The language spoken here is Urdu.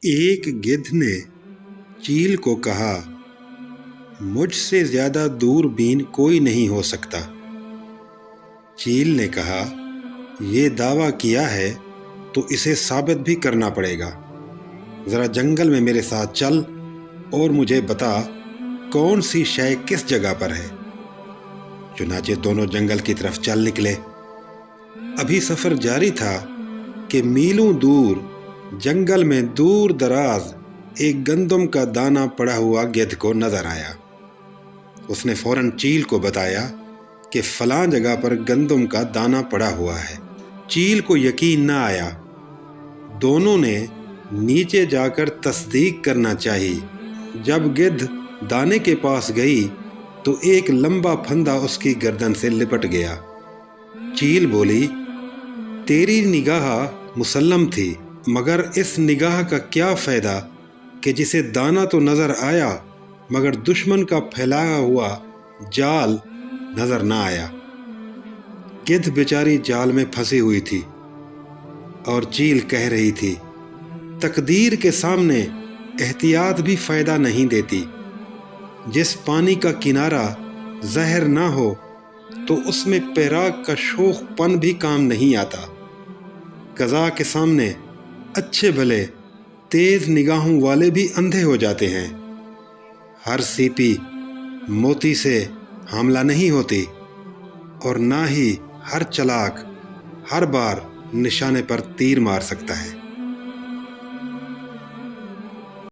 ایک گدھ نے چیل کو کہا، مجھ سے زیادہ دوربین کوئی نہیں ہو سکتا۔ چیل نے کہا، یہ دعویٰ کیا ہے تو اسے ثابت بھی کرنا پڑے گا۔ ذرا جنگل میں میرے ساتھ چل اور مجھے بتا کون سی شے کس جگہ پر ہے۔ چنانچہ دونوں جنگل کی طرف چل نکلے۔ ابھی سفر جاری تھا کہ میلوں دور جنگل میں دور دراز ایک گندم کا دانہ پڑا ہوا گدھ کو نظر آیا۔ اس نے فوراً چیل کو بتایا کہ فلاں جگہ پر گندم کا دانہ پڑا ہوا ہے۔ چیل کو یقین نہ آیا۔ دونوں نے نیچے جا کر تصدیق کرنا چاہی۔ جب گدھ دانے کے پاس گئی تو ایک لمبا پھندا اس کی گردن سے لپٹ گیا۔ چیل بولی، تیری نگاہ مسلم تھی، مگر اس نگاہ کا کیا فائدہ کہ جسے دانہ تو نظر آیا مگر دشمن کا پھیلایا ہوا جال نظر نہ آیا۔ گدھ بیچاری جال میں پھنسی ہوئی تھی اور چیل کہہ رہی تھی، تقدیر کے سامنے احتیاط بھی فائدہ نہیں دیتی۔ جس پانی کا کنارہ زہر نہ ہو تو اس میں پیراک کا شوخ پن بھی کام نہیں آتا۔ قضا کے سامنے اچھے بھلے تیز نگاہوں والے بھی اندھے ہو جاتے ہیں۔ ہر سیپی موتی سے حاملہ نہیں ہوتی اور نہ ہی ہر چلاک ہر بار نشانے پر تیر مار سکتا ہے۔